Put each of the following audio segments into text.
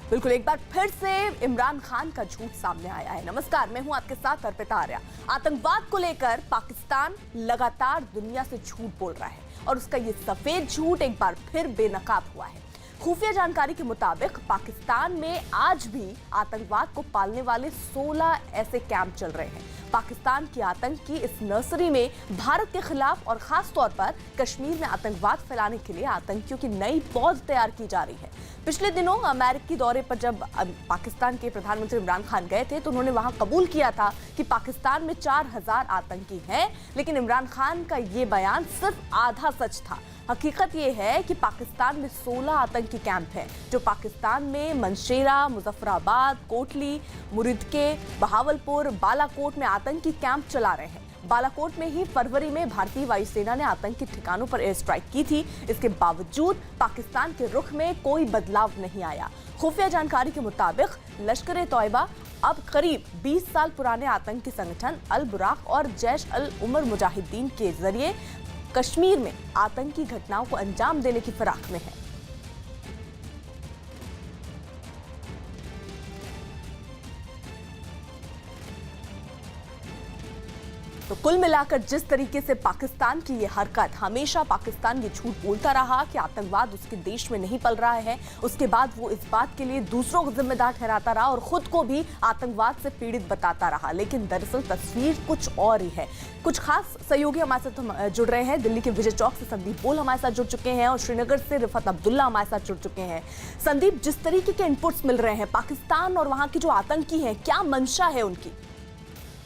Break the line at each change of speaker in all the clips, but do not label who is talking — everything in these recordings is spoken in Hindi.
बिल्कुल, एक बार फिर से इमरान खान का झूठ सामने आया है। नमस्कार, मैं हूं आपके साथ अर्पिता आर्या। आतंकवाद को लेकर पाकिस्तान लगातार दुनिया से झूठ बोल रहा है और उसका ये सफेद झूठ एक बार फिर बेनकाब हुआ है। खुफिया जानकारी के मुताबिक पाकिस्तान में आज भी आतंकवाद को पालने वाले 16 ऐसे कैंप चल रहे हैं। पाकिस्तान की आतंक की इस नर्सरी में भारत के खिलाफ और खास तौर पर कश्मीर में आतंकवाद फैलाने के लिए आतंकियों की नई पौध तैयार की जा रही है। पिछले दिनों अमेरिकी दौरे पर जब पाकिस्तान के प्रधानमंत्री इमरान खान गए थे तो उन्होंने वहां कबूल किया था कि पाकिस्तान में 4000 आतंकी हैं, लेकिन इमरान खान का ये बयान सिर्फ आधा सच था। हकीकत ये है कि पाकिस्तान में 16 आतंकी कैंप हैं जो पाकिस्तान में मनशेरा, मुजफ्फराबाद, कोटली, मुरिदके, बहावलपुर, बालाकोट में आतंकी कैंप चला रहे हैं। बालाकोट में ही फरवरी में भारतीय वायुसेना ने आतंकी ठिकानों पर एयर स्ट्राइक की थी। इसके बावजूद पाकिस्तान के रुख में कोई बदलाव नहीं आया। खुफिया जानकारी के मुताबिक लश्कर-ए-तौयबा अब करीब 20 साल पुराने आतंकी संगठन अल बुराक और जैश अल उमर मुजाहिदीन के जरिए कश्मीर में आतंकी घटनाओं को अंजाम देने की फिराक में है। तो कुल मिलाकर जिस तरीके से पाकिस्तान की ये हरकत, हमेशा पाकिस्तान ये झूठ बोलता रहा कि आतंकवाद उसके देश में नहीं पल रहा है, उसके बाद वो इस बात के लिए दूसरों को जिम्मेदार ठहराता रहा और खुद को भी आतंकवाद से पीड़ित बताता रहा। लेकिन दरअसल तस्वीर कुछ और ही है। कुछ खास सहयोगी हमारे साथ जुड़ रहे हैं। दिल्ली के विजय चौक से संदीप बोल हमारे साथ जुड़ चुके हैं और श्रीनगर से रिफत अब्दुल्ला हमारे साथ जुड़ चुके हैं। संदीप, जिस तरीके के इनपुट्स मिल रहे हैं, पाकिस्तान और वहां की जो आतंकी हैं, क्या मंशा है उनकी?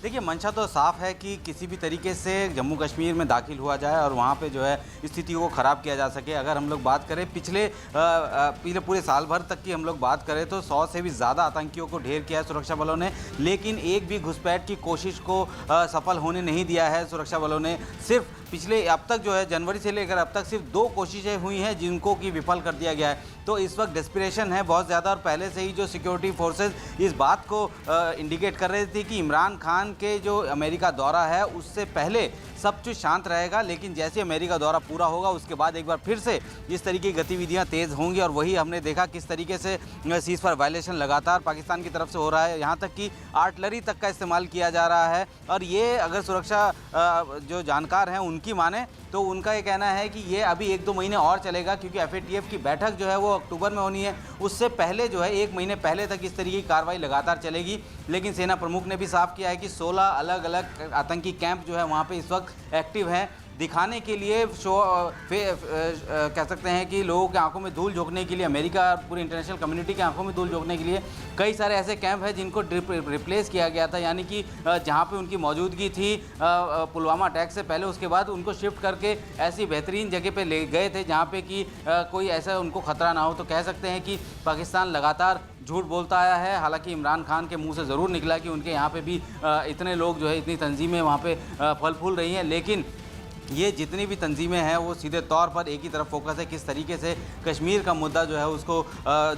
देखिए, मंशा तो साफ है कि किसी भी तरीके से जम्मू कश्मीर में दाखिल हुआ जाए और वहाँ पे जो है स्थिति को ख़राब किया जा सके। अगर हम लोग बात करें पिछले पूरे साल भर तक की हम लोग बात करें तो 100 से भी ज़्यादा आतंकियों को ढेर किया है सुरक्षा बलों ने, लेकिन एक भी घुसपैठ की कोशिश को सफल होने नहीं दिया है सुरक्षा बलों ने। सिर्फ पिछले अब तक जो है जनवरी से लेकर अब तक सिर्फ 2 कोशिशें हुई हैं जिनको कि विफल कर दिया गया है। तो इस वक्त डेस्पिरेशन है बहुत ज़्यादा और पहले से ही जो सिक्योरिटी फोर्सेस इस बात को इंडिकेट कर रहे थे कि इमरान खान के जो अमेरिका दौरा है उससे पहले सब कुछ शांत रहेगा, लेकिन जैसे अमेरिका दौरा पूरा होगा उसके बाद एक बार फिर से इस तरीके की गतिविधियां तेज़ होंगी। और वही हमने देखा किस तरीके से सीज फायर वायलेशन लगातार पाकिस्तान की तरफ से हो रहा है। यहाँ तक कि आर्टिलरी तक का इस्तेमाल किया जा रहा है। और ये अगर सुरक्षा जो जानकार हैं उनकी माने तो उनका ये कहना है कि ये अभी 1-2 महीने और चलेगा, क्योंकि FATF की बैठक जो है वो अक्टूबर में होनी है। उससे पहले जो है 1 महीने पहले तक इस तरीके की कार्रवाई लगातार चलेगी। लेकिन सेना प्रमुख ने भी साफ किया है कि 16 अलग अलग आतंकी कैंप जो है वहाँ पे इस वक्त एक्टिव हैं। दिखाने के लिए कह सकते हैं कि लोगों की आंखों में धूल झोंकने के लिए, अमेरिका पूरी इंटरनेशनल कम्युनिटी की आंखों में धूल झोंकने के लिए कई सारे ऐसे कैंप हैं जिनको रिप्लेस किया गया था। यानी कि जहां पे उनकी मौजूदगी थी पुलवामा अटैक से पहले, उसके बाद उनको शिफ्ट करके ऐसी बेहतरीन जगह पे ले गए थे जहां पे कि कोई ऐसा उनको खतरा ना हो। तो कह सकते हैं कि पाकिस्तान लगातार झूठ बोलता आया है। हालांकि इमरान खान के मुंह से ज़रूर निकला कि उनके यहाँ पे भी इतने लोग जो है, इतनी तंजीमें वहाँ पे फल फूल रही हैं, लेकिन ये जितनी भी तंजीमें हैं वो सीधे तौर पर एक ही तरफ फोकस है, किस तरीके से कश्मीर का मुद्दा जो है उसको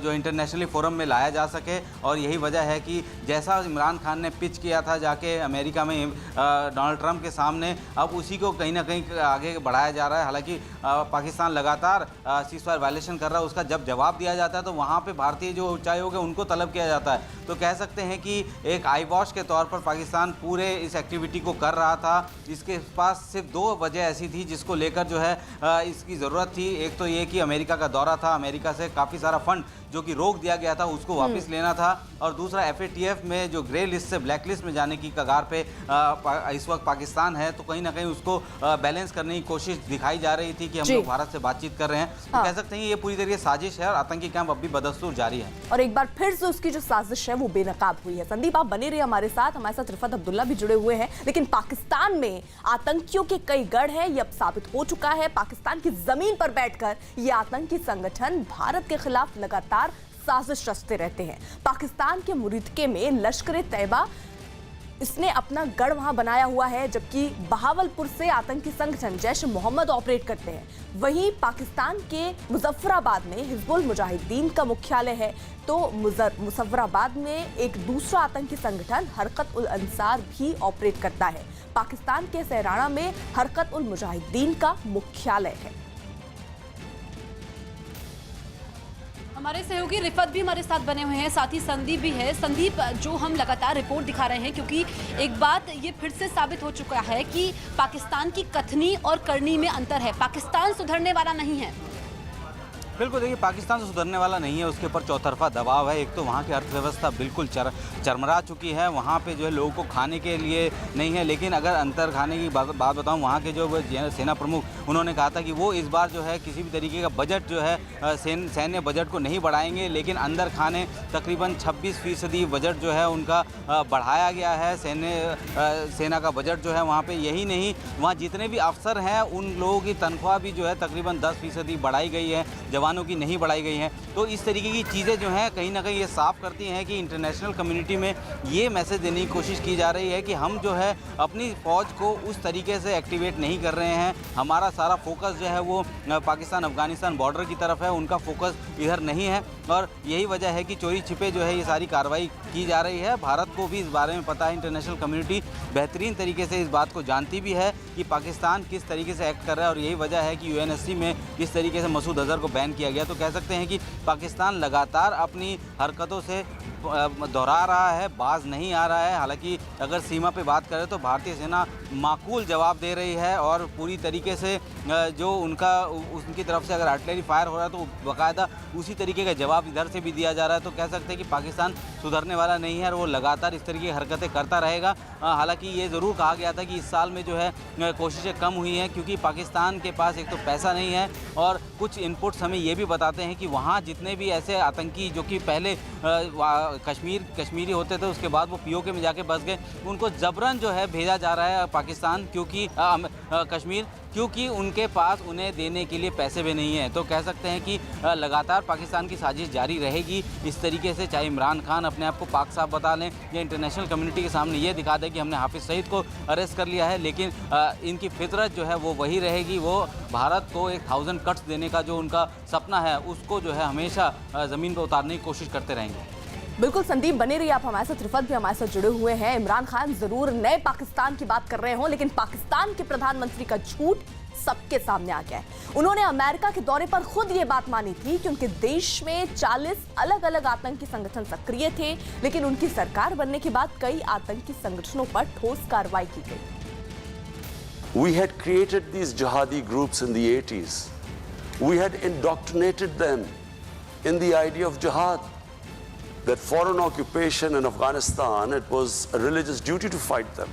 जो इंटरनेशनली फोरम में लाया जा सके। और यही वजह है कि जैसा इमरान खान ने पिच किया था जाके अमेरिका में डोनाल्ड ट्रंप के सामने, अब उसी को कहीं ना कहीं आगे बढ़ाया जा रहा है। हालांकि पाकिस्तान लगातार सीज फायर वायलेशन कर रहा है, उसका जब जवाब दिया जाता है तो वहाँ पर भारतीय जो उच्चायोग है उनको तलब किया जाता है। तो कह सकते हैं कि एक आई वॉश के तौर पर पाकिस्तान पूरे इस एक्टिविटी को कर रहा था। इसके पास सिर्फ 2 वजह ऐसी थी जिसको लेकर जो है इसकी ज़रूरत थी। एक तो ये कि अमेरिका का दौरा था, अमेरिका से काफ़ी सारा फंड जो कि रोक दिया गया था उसको वापस लेना था, और दूसरा FATF में जो ग्रे लिस्ट से ब्लैक लिस्ट में जाने की कगार पे इस वक्त पाकिस्तान है, तो कहीं ना कहीं उसको बैलेंस करने की कोशिश दिखाई जा रही थी कि हम लोग भारत से बातचीत कर रहे हैं। तो कह सकते हैं ये पूरी तरीके से साजिश है और आतंकी कैंप अब भी बदस्तूर जारी है।
और एक बार फिर से उसकी जो साजिश है वो बेनकाब हुई है। संदीप, आप बने रहिए हमारे साथ रिफत अब्दुल्ला भी जुड़े हुए हैं। लेकिन पाकिस्तान में आतंकियों के कई गढ़ हैं, ये अब साबित हो चुका है। पाकिस्तान की जमीन पर बैठकर ये आतंकी संगठन भारत के खिलाफ लगातार साजिश रचते रहते हैं। पाकिस्तान के मुरिदके में लश्कर-ए-तैयबा इसने अपना गढ़ वहां बनाया हुआ है, जबकि बहावलपुर से आतंकी संगठन जैश मोहम्मद ऑपरेट करते हैं। वहीं पाकिस्तान के मुजफ्फराबाद में हिजबुल मुजाहिदीन का मुख्यालय है, तो मुजफ्फराबाद में एक दूसरा आतंकी संगठन हरकत उल अंसार भी ऑपरेट करता है। पाकिस्तान के सैराना में हरकत उल मुजाहिदीन का मुख्यालय है।
हमारे सहयोगी रिफत भी हमारे साथ बने हुए हैं, साथ ही संदीप भी है। संदीप, जो हम लगातार रिपोर्ट दिखा रहे हैं, क्योंकि एक बात ये फिर से साबित हो चुका है कि पाकिस्तान की कथनी और करनी में अंतर है। पाकिस्तान सुधरने वाला नहीं है।
बिल्कुल, देखिए पाकिस्तान से सुधरने वाला नहीं है, उसके ऊपर चौतरफा दबाव है। एक तो वहाँ की अर्थव्यवस्था बिल्कुल चरमरा चुकी है, वहाँ पे जो है लोगों को खाने के लिए नहीं है। लेकिन अगर अंतर खाने की बात बताऊँ, वहाँ के जो सेना प्रमुख उन्होंने कहा था कि वो इस बार जो है किसी भी तरीके का बजट जो है सैन्य बजट को नहीं बढ़ाएंगे, लेकिन अंदर खाने तकरीबन 26% बजट जो है उनका बढ़ाया गया है। सेना का बजट जो है वहाँ पर, यही नहीं वहाँ जितने भी अफसर हैं उन लोगों की तनख्वाह भी जो है तकरीबन 10% बढ़ाई गई है, जवानों की नहीं बढ़ाई गई हैं। तो इस तरीके की चीज़ें जो हैं कहीं ना कहीं ये साफ करती हैं कि इंटरनेशनल कम्युनिटी में ये मैसेज देने की कोशिश की जा रही है कि हम जो है अपनी फ़ौज को उस तरीके से एक्टिवेट नहीं कर रहे हैं। हमारा सारा फोकस जो है वो पाकिस्तान अफगानिस्तान बॉर्डर की तरफ है, उनका फोकस इधर नहीं है। और यही वजह है कि चोरी छिपे जो है ये सारी कार्रवाई की जा रही है। भारत को भी इस बारे में पता है, इंटरनेशनल कम्युनिटी बेहतरीन तरीके से इस बात को जानती भी है कि पाकिस्तान किस तरीके से एक्ट कर रहा है। और यही वजह है कि यूएनएससी में इस तरीके से मसूद अजहर को बैन किया गया। तो कह सकते हैं कि पाकिस्तान लगातार अपनी हरकतों से दोहरा रहा है, बाज नहीं आ रहा है। हालांकि अगर सीमा पे बात करें तो भारतीय सेना माकूल जवाब दे रही है और पूरी तरीके से जो उनकी तरफ से अगर आर्टिलरी फायर हो रहा है तो बाकायदा उसी तरीके का जवाब इधर से भी दिया जा रहा है। तो कह सकते हैं कि पाकिस्तान सुधरने वाला नहीं है और वो लगातार इस तरीके की हरकतें करता रहेगा। हालांकि ये ज़रूर कहा गया था कि इस साल में जो है कोशिशें कम हुई हैं, क्योंकि पाकिस्तान के पास एक तो पैसा नहीं है और कुछ इनपुट्स हमें ये भी बताते हैं कि वहाँ जितने भी ऐसे आतंकी जो कि पहले कश्मीरी होते थे, उसके बाद वो पीओके में जाके बस गए, उनको जबरन जो है भेजा जा रहा है पाकिस्तान, क्योंकि कश्मीर, क्योंकि उनके पास उन्हें देने के लिए पैसे भी नहीं हैं। तो कह सकते हैं कि लगातार पाकिस्तान की साजिश जारी रहेगी इस तरीके से, चाहे इमरान खान अपने आप को पाक साफ बता लें या इंटरनेशनल कम्युनिटी के सामने ये दिखा दें कि हमने हाफिज़ सईद को अरेस्ट कर लिया है, लेकिन इनकी फितरत जो है वो वही रहेगी। वो भारत को 1000 कट्स देने का जो उनका सपना है उसको जो है हमेशा ज़मीन पर उतारने की कोशिश करते रहेंगे।
बिल्कुल संदीप, बने रहिए आप हमारे साथ। रिफत भी हमारे साथ जुड़े हुए हैं। इमरान खान जरूर नए पाकिस्तान की बात कर रहे हों, लेकिन पाकिस्तान के प्रधानमंत्री का झूठ सबके सामने आ गया है। उन्होंने अमेरिका के दौरे पर खुद ये बात मानी थी कि उनके देश में 40 अलग अलग आतंकी संगठन सक्रिय थे, लेकिन उनकी सरकार बनने के बाद कई आतंकी संगठनों पर ठोस कार्रवाई की गई।
We had created these jihadi groups in the 80s. We had indoctrinated them in the idea of jihad. That foreign occupation in Afghanistan, it was a religious duty to fight them.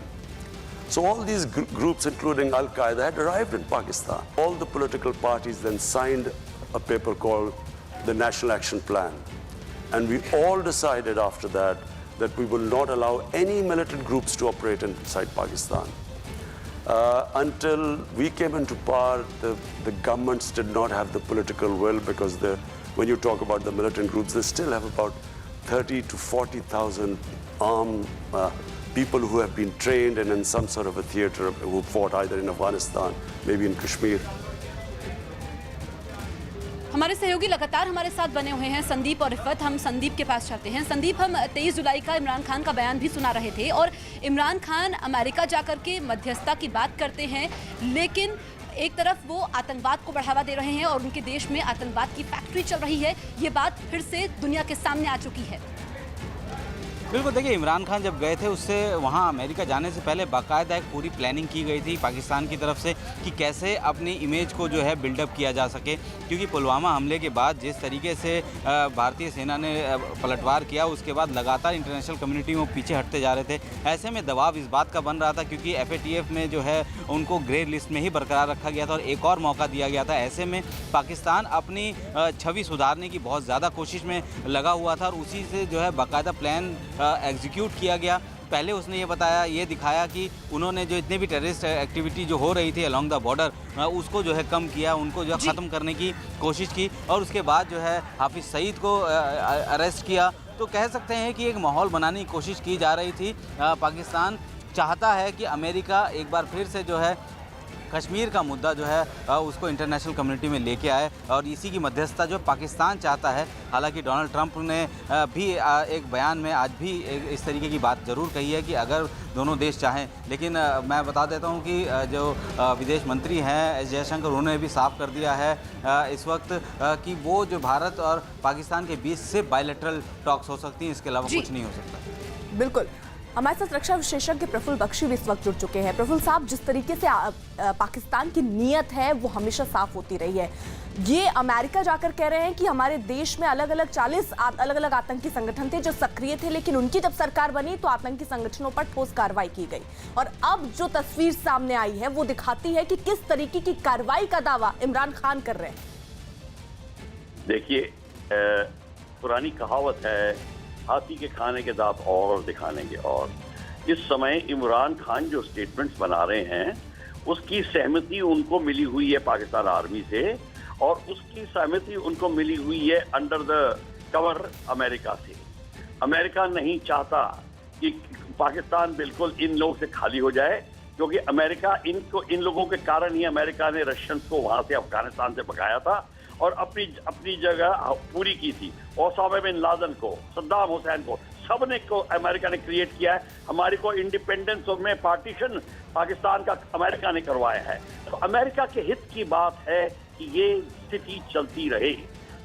So all these groups, including Al-Qaeda, had arrived in Pakistan. All the political parties then signed a paper called the National Action Plan. And we all decided after that that we will not allow any militant groups to operate inside Pakistan. Until we came into power, the governments did not have the political will, because when you talk about the militant groups, they still have about 30 to 40,000 armed people who have been trained and in some sort of a theater, who fought either in Afghanistan, maybe in Kashmir.
हमारे सहयोगी लगातार हमारे साथ बने हुए हैं, संदीप और रिफत। हम संदीप के पास चलते हैं। संदीप, हम 23 जुलाई का इमरान खान का बयान भी सुना रहे थे और इमरान खान अमेरिका जाकर के मध्यस्थता की बात करते हैं, लेकिन एक तरफ वो आतंकवाद को बढ़ावा दे रहे हैं और उनके देश में आतंकवाद की फैक्ट्री चल रही है। ये बात फिर से दुनिया के सामने आ चुकी है।
बिल्कुल, देखिए इमरान खान जब गए थे उससे वहाँ अमेरिका जाने से पहले बाकायदा एक पूरी प्लानिंग की गई थी पाकिस्तान की तरफ से कि कैसे अपनी इमेज को जो है बिल्डअप किया जा सके, क्योंकि पुलवामा हमले के बाद जिस तरीके से भारतीय सेना ने पलटवार किया, उसके बाद लगातार इंटरनेशनल कम्युनिटी में पीछे हटते जा रहे थे। ऐसे में दबाव इस बात का बन रहा था, क्योंकि FATF में जो है उनको ग्रे लिस्ट में ही बरकरार रखा गया था और एक और मौका दिया गया था। ऐसे में पाकिस्तान अपनी छवि सुधारने की बहुत ज़्यादा कोशिश में लगा हुआ था और उसी से जो है बाकायदा प्लान एग्जीक्यूट किया गया। पहले उसने ये बताया, ये दिखाया कि उन्होंने जो इतने भी टेररिस्ट एक्टिविटी जो हो रही थी अलॉन्ग द बॉर्डर, उसको जो है कम किया, उनको जो है ख़त्म करने की कोशिश की और उसके बाद जो है हाफिज़ सईद को अरेस्ट किया। तो कह सकते हैं कि एक माहौल बनाने की कोशिश की जा रही थी। पाकिस्तान चाहता है कि अमेरिका एक बार फिर से जो है कश्मीर का मुद्दा जो है उसको इंटरनेशनल कम्युनिटी में लेके आए और इसी की मध्यस्थता जो पाकिस्तान चाहता है। हालांकि डोनाल्ड ट्रंप ने भी एक बयान में आज भी इस तरीके की बात ज़रूर कही है कि अगर दोनों देश चाहें, लेकिन मैं बता देता हूं कि जो विदेश मंत्री हैं एस जयशंकर, उन्होंने भी साफ कर दिया है इस वक्त कि वो जो भारत और पाकिस्तान के बीच से बायलैटरल टॉक्स हो सकती हैं, इसके अलावा कुछ नहीं हो सकता।
बिल्कुल। हमारे साथ रक्षा विशेषज्ञ प्रफुल्ल बख्शी भी इस वक्त जुड़ चुके हैं। प्रफुल्ल साहब, जिस तरीके से पाकिस्तान की नीयत है वो हमेशा साफ होती रही है। ये अमेरिका जाकर कह रहे हैं कि हमारे देश में अलग अलग 40 अलग अलग आतंकी संगठन थे जो सक्रिय थे, लेकिन उनकी जब सरकार बनी तो आतंकी संगठनों पर ठोस कार्रवाई की गई। और अब जो तस्वीर सामने आई है वो दिखाती है कि किस तरीके की कार्रवाई का दावा इमरान खान कर रहे हैं।
देखिए, पुरानी कहावत है, हाथी के खाने के दांत और दिखाने के और। इस समय इमरान खान जो स्टेटमेंट्स बना रहे हैं उसकी सहमति उनको मिली हुई है पाकिस्तान आर्मी से, और उसकी सहमति उनको मिली हुई है अंडर द कवर अमेरिका से। अमेरिका नहीं चाहता कि पाकिस्तान बिल्कुल इन लोगों से खाली हो जाए, क्योंकि अमेरिका इन लोगों के कारण ही अमेरिका ने रशियंस को वहां से अफगानिस्तान से भगाया था और अपनी जगह पूरी की थी। ओसामा बिन लादेन को, सद्दाम हुसैन को, सबने को अमेरिका ने क्रिएट किया है। हमारी को इंडिपेंडेंस में पार्टीशन पाकिस्तान का अमेरिका ने करवाया है। तो अमेरिका के हित की बात है कि ये स्थिति चलती रहे।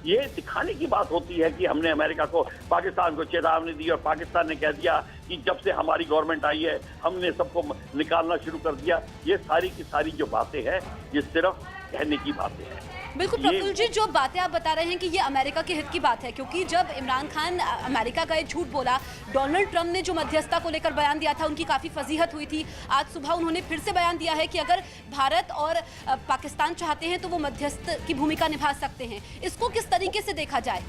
ये दिखाने की बात होती है कि हमने अमेरिका को, पाकिस्तान को चेतावनी दी और पाकिस्तान ने कह दिया कि जब से हमारी गवर्नमेंट आई है हमने सबको निकालना शुरू कर दिया। ये सारी की सारी जो बातें हैं ये सिर्फ कहने की बातें हैं।
बिल्कुल प्रफुल्ल जी, जो बातें आप बता रहे हैं कि ये अमेरिका के हित की बात है, क्योंकि जब इमरान खान अमेरिका का ये झूठ बोला, डोनाल्ड ट्रंप ने जो मध्यस्थता को लेकर बयान दिया था उनकी काफ़ी फजीहत हुई थी। आज सुबह उन्होंने फिर से बयान दिया है कि अगर भारत और पाकिस्तान चाहते हैं तो वो मध्यस्थ की भूमिका निभा सकते हैं। इसको किस तरीके से देखा जाए?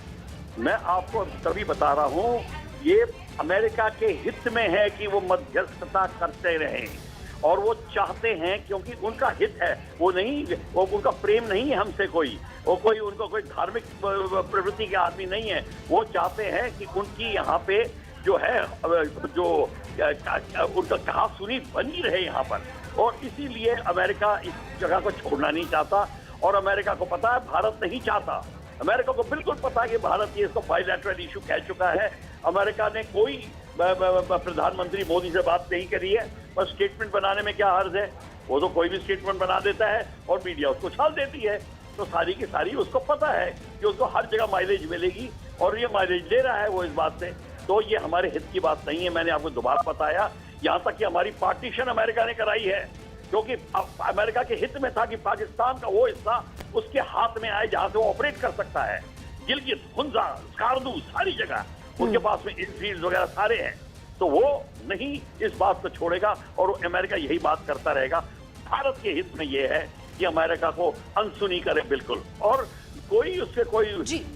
मैं आपको तभी बता रहा हूँ, ये अमेरिका के हित में है कि वो मध्यस्थता करते रहें, और वो चाहते हैं क्योंकि उनका हित है। वो उनका प्रेम नहीं है हमसे उनको कोई धार्मिक प्रवृत्ति के आदमी नहीं है। वो चाहते हैं कि उनकी यहाँ पे जो है जो उनका कहा सुनी बनी रहे यहाँ पर, और इसीलिए अमेरिका इस जगह को छोड़ना नहीं चाहता। और अमेरिका को पता है भारत नहीं चाहता। अमेरिका को बिल्कुल पता है कि भारत ये इसको बायलैटरल इशू कह चुका है। अमेरिका ने कोई प्रधानमंत्री मोदी से बात नहीं करी है, बस स्टेटमेंट बनाने में क्या हर्ज है। वो तो कोई भी स्टेटमेंट बना देता है और मीडिया उसको छाल देती है। तो सारी की सारी उसको पता है कि उसको हर जगह माइलेज मिलेगी, और ये माइलेज ले रहा है वो इस बात से। तो ये हमारे हित की बात नहीं है। मैंने आपको दोबारा बताया, यहाँ तक कि हमारी पार्टीशन अमेरिका ने कराई है, क्योंकि अमेरिका के हित में था कि पाकिस्तान का वो हिस्सा उसके हाथ में आए जहां से वो ऑपरेट कर सकता है। गिलगित, हुंजा, स्कार्दू, सारी जगह उनके पास में एयरफील्ड वगैरह सारे हैं। तो वो नहीं इस बात को छोड़ेगा, और अमेरिका यही बात करता रहेगा। भारत के हित में ये है कि अमेरिका को अनसुनी करे बिल्कुल, और कोई उससे कोई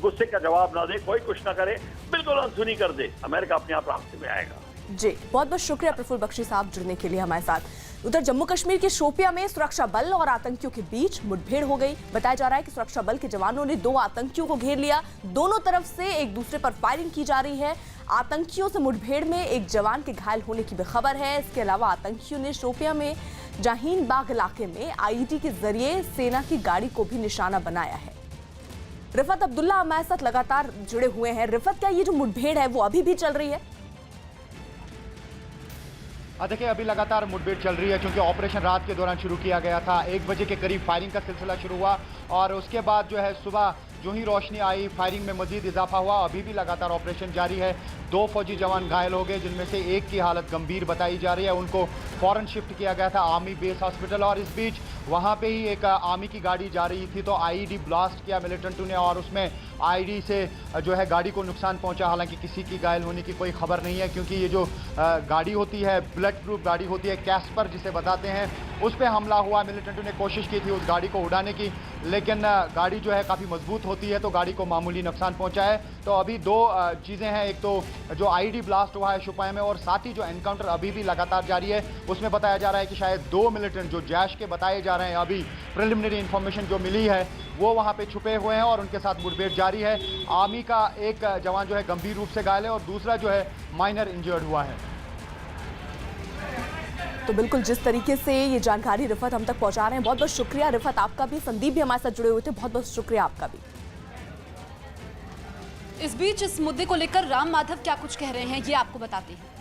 गुस्से का जवाब ना दे, कोई कुछ ना करे, बिल्कुल अनसुनी कर दे। अमेरिका अपने आप रास्ते में आएगा।
जी, बहुत बहुत शुक्रिया प्रफुल्ल बख्शी साहब जुड़ने के लिए हमारे साथ। उधर जम्मू कश्मीर के शोपिया में सुरक्षा बल और आतंकियों के बीच मुठभेड़ हो गई। बताया जा रहा है कि सुरक्षा बल के जवानों ने 2 आतंकियों को घेर लिया। दोनों तरफ से एक दूसरे पर फायरिंग की जा रही है। आतंकियों से मुठभेड़ में एक जवान के घायल होने की भी खबर है। इसके अलावा आतंकियों ने शोपिया में जाहीन बाग इलाके में आईईडी के जरिए सेना की गाड़ी को भी निशाना बनाया है। रिफत अब्दुल्ला हमारे साथ लगातार जुड़े हुए हैं। रिफत, क्या ये जो मुठभेड़ है वो अभी भी चल रही है?
देखिए, अभी लगातार मुठभेड़ चल रही है, क्योंकि ऑपरेशन रात के दौरान शुरू किया गया था। 1 बजे के करीब फायरिंग का सिलसिला शुरू हुआ, और उसके बाद जो है सुबह जो ही रोशनी आई फायरिंग में मजीद इजाफा हुआ। अभी भी लगातार ऑपरेशन जारी है। 2 फौजी जवान घायल हो गए, जिनमें से एक की हालत गंभीर बताई जा रही है। उनको फौरन शिफ्ट किया गया था आर्मी बेस हॉस्पिटल, और इस बीच वहाँ पे ही एक आर्मी की गाड़ी जा रही थी तो आईईडी ब्लास्ट किया मिलिटेंटों ने, और उसमें आईईडी से जो है गाड़ी को नुकसान पहुंचा। हालांकि किसी की घायल होने की कोई खबर नहीं है, क्योंकि ये जो गाड़ी होती है बुलेट प्रूफ गाड़ी होती है, कैस्पर जिसे बताते हैं, उस पर हमला हुआ। मिलिटेंटों ने कोशिश की थी उस गाड़ी को उड़ाने की, लेकिन गाड़ी जो है काफ़ी मजबूत होती है तो गाड़ी को मामूली नुकसान पहुंचा है। तो अभी 2 चीज़ें हैं, एक तो जो आईईडी ब्लास्ट हुआ है शोपियां में, और साथ ही जो एनकाउंटर अभी भी लगातार जारी है। उसमें बताया जा रहा है कि शायद 2 मिलिटेंट जो जैश के बताए जा रहे हैं, अभी प्रिलिमिनरी इंफॉर्मेशन जो मिली है वो वहाँ पे छुपे हुए हैं और उनके साथ मुठभेड़ जारी है। आर्मी का एक जवान जो है गंभीर रूप से घायल है और दूसरा जो है माइनर इंजर्ड हुआ है।
तो बिल्कुल जिस तरीके से ये जानकारी रिफत हम तक पहुंचा रहे हैं, बहुत बहुत शुक्रिया रिफत आपका भी। संदीप भी हमारे साथ जुड़े हुए थे, बहुत बहुत शुक्रिया आपका भी।
इस बीच इस मुद्दे को लेकर राम माधव क्या कुछ कह रहे हैं ये आपको बताते हैं।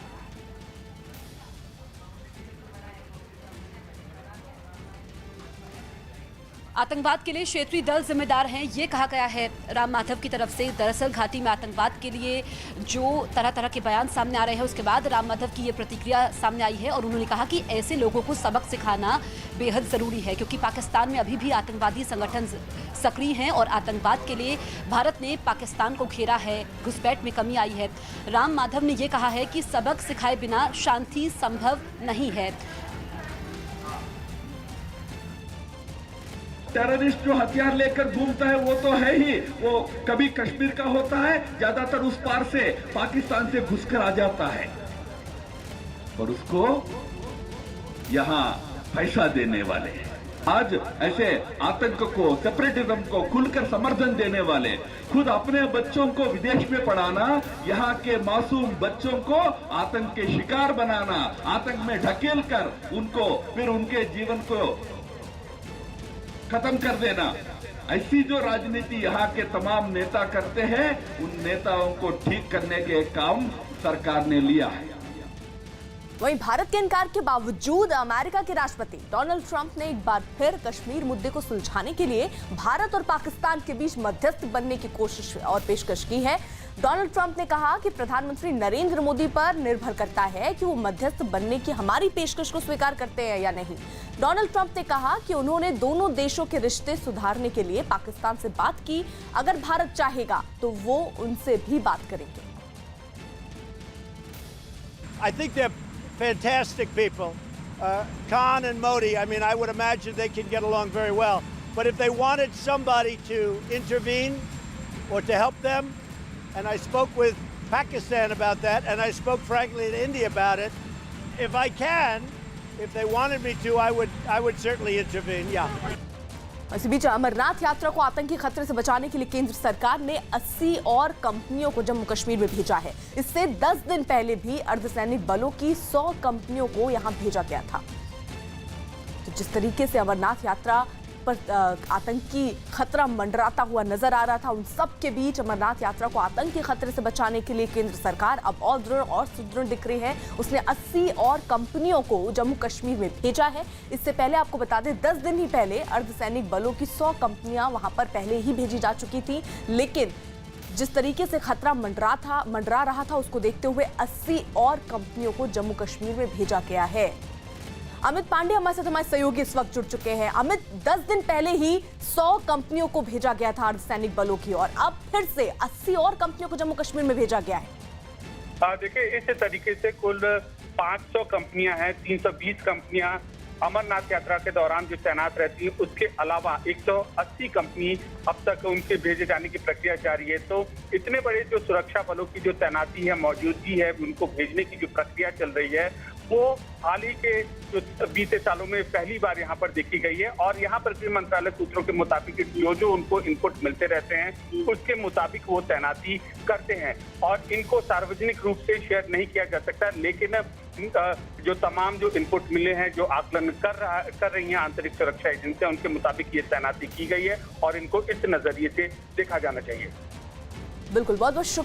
आतंकवाद के लिए क्षेत्रीय दल जिम्मेदार हैं, ये कहा गया है राम माधव की तरफ से। दरअसल घाटी में आतंकवाद के लिए जो तरह तरह के बयान सामने आ रहे हैं, उसके बाद राम माधव की ये प्रतिक्रिया सामने आई है और उन्होंने कहा कि ऐसे लोगों को सबक सिखाना बेहद ज़रूरी है, क्योंकि पाकिस्तान में अभी भी आतंकवादी संगठन सक्रिय हैं और आतंकवाद के लिए भारत ने पाकिस्तान को घेरा है, घुसपैठ में कमी आई है। राम माधव ने ये कहा है कि सबक सिखाए बिना शांति संभव नहीं है।
टेररिस्ट जो हथियार लेकर घूमता है वो तो है ही, वो कभी कश्मीर का होता है, ज्यादातर उस पार से पाकिस्तान से घुसकर आ जाता है और उसको यहां पैसा देने वाले आज ऐसे आतंक को, सेपरेटिज्म को खुलकर समर्थन देने वाले, खुद अपने बच्चों को विदेश में पढ़ाना, यहाँ के मासूम बच्चों को आतंक के शिकार बनाना, आतंक में ढकेल कर उनको फिर उनके जीवन को खत्म कर देना, ऐसी जो राजनीति यहाँ के तमाम नेता करते हैं, उन नेताओं को ठीक करने के काम सरकार ने लिया है।
वहीं भारत के इनकार के बावजूद अमेरिका के राष्ट्रपति डोनाल्ड ट्रंप ने एक बार फिर कश्मीर मुद्दे को सुलझाने के लिए भारत और पाकिस्तान के बीच मध्यस्थ बनने की कोशिश और पेशकश की है। डोनाल्ड ट्रंप ने कहा कि प्रधानमंत्री नरेंद्र मोदी पर निर्भर करता है कि वो मध्यस्थ बनने की हमारी पेशकश को स्वीकार करते हैं या नहीं। डोनाल्ड ट्रंप ने कहा कि उन्होंने दोनों देशों के रिश्ते सुधारने के लिए पाकिस्तान से बात की, अगर भारत चाहेगा तो वो उनसे भी बात करेंगे।
I think they're fantastic people. Khan and Modi, I mean, I would imagine they can get along very well. But if they wanted somebody to intervene or to help them, and I spoke with Pakistan about that, and I spoke frankly to India about it, if I can, if they wanted me to, I would certainly intervene, yeah.
इसी बीच अमरनाथ यात्रा को आतंकी खतरे से बचाने के लिए केंद्र सरकार ने 80 और कंपनियों को जम्मू कश्मीर में भेजा है। इससे 10 दिन पहले भी अर्धसैनिक बलों की 100 कंपनियों को यहां भेजा गया था। तो जिस तरीके से अमरनाथ यात्रा पर आतंकी खतरा मंडराता हुआ नजर आ रहा था, उन सब के बीच अमरनाथ यात्रा को आतंकी खतरे से बचाने के लिए केंद्र सरकार अब और दृढ़ और सुदृढ़ दिख रही है। उसने 80 और कंपनियों को जम्मू कश्मीर में भेजा है। इससे पहले आपको बता दें, 10 दिन ही पहले अर्धसैनिक बलों की 100 कंपनियां वहां पर पहले ही भेजी जा चुकी थी, लेकिन जिस तरीके से खतरा मंडरा रहा था उसको देखते हुए 80 और कंपनियों को जम्मू कश्मीर में भेजा गया है। अमित पांडे हमारे साथ, हमारे सहयोगी इस वक्त जुड़ चुके हैं। अमित, 10 दिन पहले ही 100 कंपनियों को भेजा गया था अर्धसैनिक बलों की, और अब फिर से 80 और कंपनियों को जम्मू कश्मीर में भेजा गया है।
देखिए, इस तरीके से कुल 500 कंपनियां हैं, 320 कंपनियां अमरनाथ यात्रा के दौरान जो तैनात रहती है, उसके अलावा 180 कंपनी अब तक उनके भेजे जाने की प्रक्रिया जारी है। तो इतने बड़े जो सुरक्षा बलों की जो तैनाती है, मौजूदगी है, उनको भेजने की जो प्रक्रिया चल रही है, वो हाल ही के जो बीते सालों में पहली बार यहाँ पर देखी गई है। और यहाँ पर गृह मंत्रालय सूत्रों के मुताबिक जो उनको इनपुट मिलते रहते हैं, उसके मुताबिक वो तैनाती करते हैं और इनको सार्वजनिक रूप से शेयर नहीं किया जा सकता। लेकिन जो तमाम जो इनपुट मिले हैं, जो आकलन कर रही हैं आंतरिक सुरक्षा एजेंसियां, उनके मुताबिक ये तैनाती की गई है और इनको इस नजरिए से देखा जाना चाहिए।
बिल्कुल, बहुत बहुत